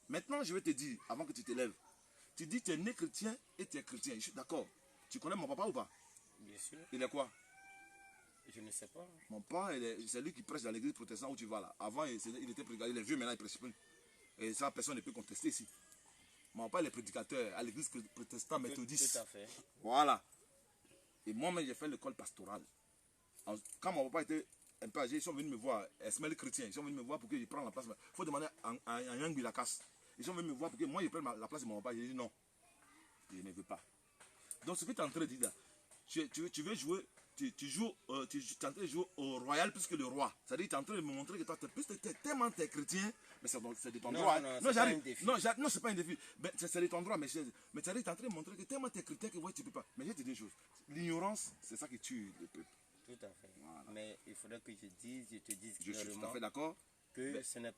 Maintenant, je vais te dire, avant que tu t'élèves, tu dis tu es né chrétien et tu es chrétien. Je suis d'accord. Tu connais mon papa ou pas? Bien sûr. Il est quoi? Je ne sais pas. Mon père, c'est lui qui prêche dans l'église protestante où tu vas là. Avant, il était prédicateur. Il est vieux, maintenant il prêche plus. Et ça, personne ne peut contester ici. Mon père, il est prédicateur à l'église protestante méthodiste. Tout à fait. Voilà. Et moi-même, j'ai fait l'école pastorale. Quand mon papa était un peu âgé, ils sont venus me voir. Esmel chrétien. Ils sont venus me voir pour que je prenne la place. Il faut demander à Yang la casse. Ils sont venus me voir pour que moi, je prenne la place de mon papa. J'ai dit non. Je ne veux pas. Donc, ce que tu es en train de dire là, tu veux jouer. Tu es en train de jouer au royal plus que le roi. C'est-à-dire, tu es en train de me montrer que toi, tu es tellement chrétien, mais c'est de ton droit. Non, j'arrive. Non, c'est pas un défi. C'est de ton droit, mais c'est-à-dire, tu es en train de montrer que tellement tu es chrétien que ouais, tu ne peux pas. Mais je te dis une chose. L'ignorance, c'est ça qui tue le peuple. Tout à fait. Voilà. Mais il faudrait que je te dise je suis tout à fait d'accord. Que mais ce n'est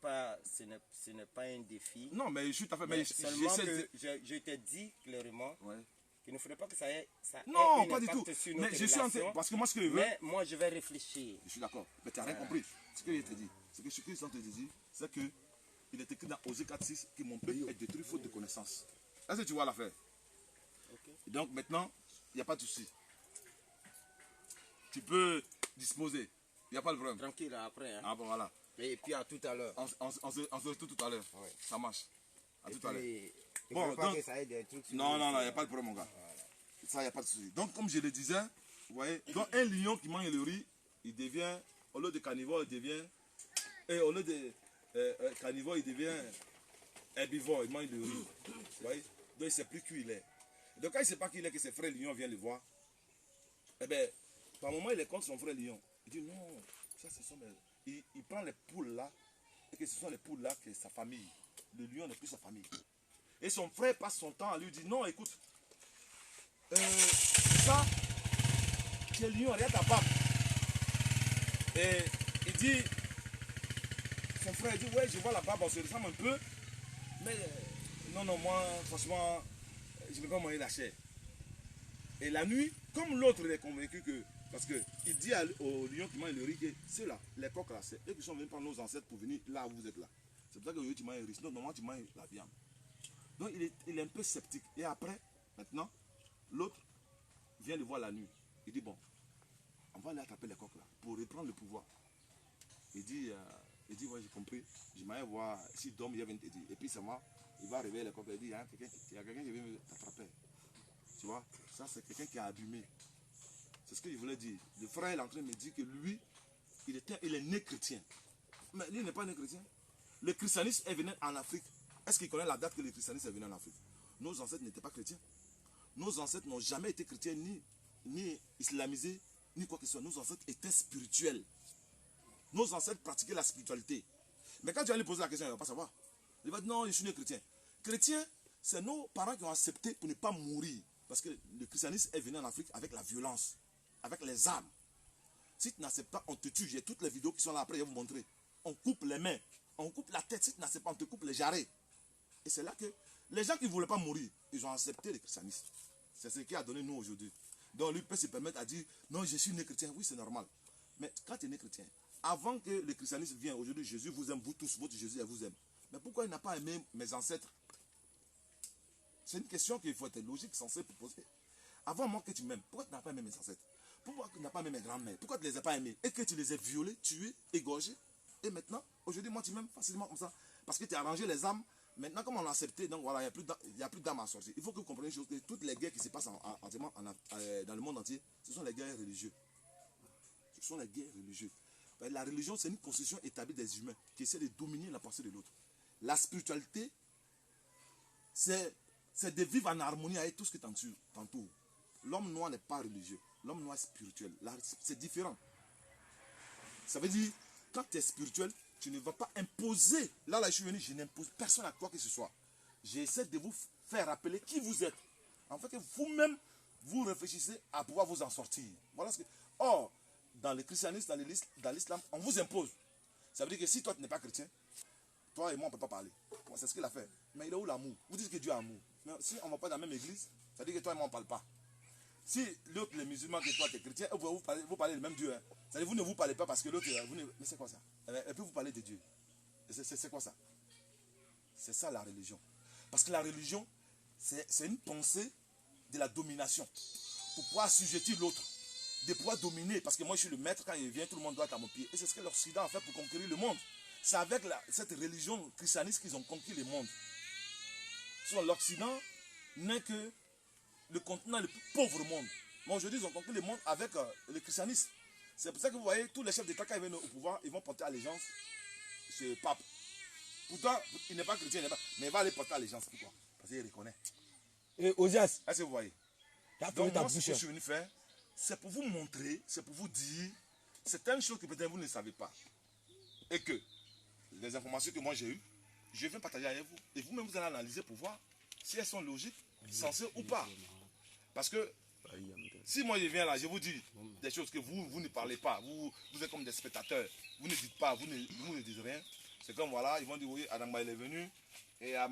pas un défi. Non, mais je suis tout à fait. Mais seulement que je te dis clairement. Ouais. Il ne faudrait pas que ça ait non, pas du tout. Mais je suis en train, parce que moi, ce que je veux. Mais moi, je vais réfléchir. Je suis d'accord. Mais tu n'as rien compris. Ce que je te dis, ce que je suis en train de dire, c'est que il est écrit dans Osée 4:6 que mon peuple est détruit faute de connaissance. Est-ce que tu vois l'affaire? Okay. Et donc maintenant, il n'y a pas de souci. Tu peux disposer. Il n'y a pas de problème. Tranquille, après. Hein. Ah bon, voilà. Et puis à tout à l'heure. On se retrouve tout à l'heure. Ouais. Ça marche. À tout à l'heure. Bon, donc, que ça ait des trucs non, il n'y a pas de problème, mon gars. Voilà. Ça, il n'y a pas de souci. Donc, comme je le disais, vous voyez, donc un lion qui mange le riz, il devient, au lieu de carnivore, il devient, et au lieu de carnivore, il devient herbivore, il mange le riz. Vous voyez? Donc, il ne sait plus qui il est. Donc, quand il ne sait pas qui il est, que ses frères lions viennent le voir, eh bien, par moment, il est contre son frère lion. Il dit non, ça, ce sont mes... Il prend les poules là, et que ce sont les poules là qui est sa famille. Le lion n'est plus sa famille. Et son frère passe son temps à lui dire non, écoute, ça, tu es lion, regarde ta barbe. Et il dit, son frère dit, ouais, je vois la barbe, on se ressemble un peu, mais non, moi, franchement, je ne vais pas manger la chair. Et la nuit, comme l'autre est convaincu que, parce qu'il dit au lion qui mange le riz que ceux-là, les coqs là, c'est eux qui sont venus prendre nos ancêtres pour venir là où vous êtes là. C'est pour ça que tu manges le riz, sinon normalement tu manges la viande. Donc il est un peu sceptique. Et après, maintenant, l'autre vient le voir la nuit. Il dit, bon, on va aller attraper les coqs là, pour reprendre le pouvoir. Il dit, ouais, j'ai compris. Je m'allais voir, s'il dort, il vient te dire. Et puis ça va, il va réveiller les coqs. Il dit, il y a quelqu'un qui vient t'attraper. Tu vois, ça c'est quelqu'un qui a abîmé. C'est ce que je voulais dire. Le frère est en train de me dire que lui, il est né chrétien. Mais lui n'est pas né chrétien. Le christianisme est venu en Afrique. Est-ce qu'il connaît la date que le christianisme est venu en Afrique? Nos ancêtres n'étaient pas chrétiens. Nos ancêtres n'ont jamais été chrétiens, ni islamisés, ni quoi que ce soit. Nos ancêtres étaient spirituels. Nos ancêtres pratiquaient la spiritualité. Mais quand tu vas lui poser la question, il ne va pas savoir. Il va dire non, je suis né chrétien. Chrétien, c'est nos parents qui ont accepté pour ne pas mourir. Parce que le christianisme est venu en Afrique avec la violence, avec les armes. Si tu n'acceptes pas, on te tue. J'ai toutes les vidéos qui sont là après, je vais vous montrer. On coupe les mains, on coupe la tête. Si tu n'acceptes pas, on te coupe les jarrets. Et c'est là que les gens qui ne voulaient pas mourir, ils ont accepté le christianisme. C'est ce qui a donné nous aujourd'hui. Donc lui peut se permettre à dire, non, je suis né chrétien. Oui, c'est normal. Mais quand tu es né chrétien, avant que le christianisme vienne, aujourd'hui, Jésus vous aime, vous tous, votre Jésus vous aime. Mais pourquoi il n'a pas aimé mes ancêtres? C'est une question qu'il faut être logique, censé poser. Avant moi que tu m'aimes, pourquoi tu n'as pas aimé mes ancêtres? Pourquoi tu n'as pas aimé mes grands-mères? Pourquoi tu ne les as pas aimés? Et que tu les as violés, tués, égorgés? Et maintenant, aujourd'hui, moi tu m'aimes facilement comme ça. Parce que tu as arrangé les âmes. Maintenant, comme on a accepté, donc voilà, il n'y a plus d'âmes à sortir. Il faut que vous compreniez une chose, que toutes les guerres qui se passent dans le monde entier, ce sont les guerres religieuses. Ce sont les guerres religieuses. La religion, c'est une constitution établie des humains qui essaie de dominer la pensée de l'autre. La spiritualité, c'est de vivre en harmonie avec tout ce qui t'entoure. L'homme noir n'est pas religieux. L'homme noir est spirituel. C'est différent. Ça veut dire, quand tu es spirituel, tu ne vas pas imposer. Là, je suis venu, je n'impose personne à quoi que ce soit. J'essaie de vous faire rappeler qui vous êtes. En fait, que vous-même, vous réfléchissez à pouvoir vous en sortir. Voilà ce que... Or, dans le christianisme, dans l'islam, on vous impose. Ça veut dire que si toi, tu n'es pas chrétien, toi et moi, on ne peut pas parler. C'est ce qu'il a fait. Mais il est où l'amour? Vous dites que Dieu a amour. Mais si on ne va pas dans la même église, ça veut dire que toi et moi, on ne parle pas. Si l'autre, les musulmans, que toi, tu es chrétien, vous parlez le même Dieu. Hein. Ça veut dire que vous ne vous parlez pas parce que l'autre, mais c'est quoi ça? Et puis vous parlez de Dieu. C'est quoi ça? C'est ça la religion. Parce que la religion, c'est une pensée de la domination. Pour pouvoir assujettir l'autre. De pouvoir dominer. Parce que moi je suis le maître, quand il vient, tout le monde doit être à mon pied. Et c'est ce que l'Occident a fait pour conquérir le monde. C'est avec cette religion christianiste qu'ils ont conquis le monde. Sur l'Occident n'est que le continent le plus pauvre au monde. Mais aujourd'hui, ils ont conquis le monde avec le christianisme. C'est pour ça que vous voyez, tous les chefs d'État, quand ils viennent au pouvoir, ils vont porter allégeance chez le pape. Pourtant, il n'est pas chrétien, mais il va aller porter allégeance. Pourquoi? Parce qu'il reconnaît. Et Ozias, Est-ce que vous voyez? Donc, moi, ce que je suis venu faire, c'est pour vous montrer, c'est pour vous dire certaines choses que peut-être vous ne savez pas. Et que les informations que moi j'ai eues, je viens partager avec vous. Et vous-même, vous allez analyser pour voir si elles sont logiques, sensées ou pas. Parce que si moi je viens là, je vous dis des choses que vous ne parlez pas, vous êtes comme des spectateurs, vous ne dites pas, vous ne dites rien. C'est comme voilà, ils vont dire oui, Adamba il est venu et à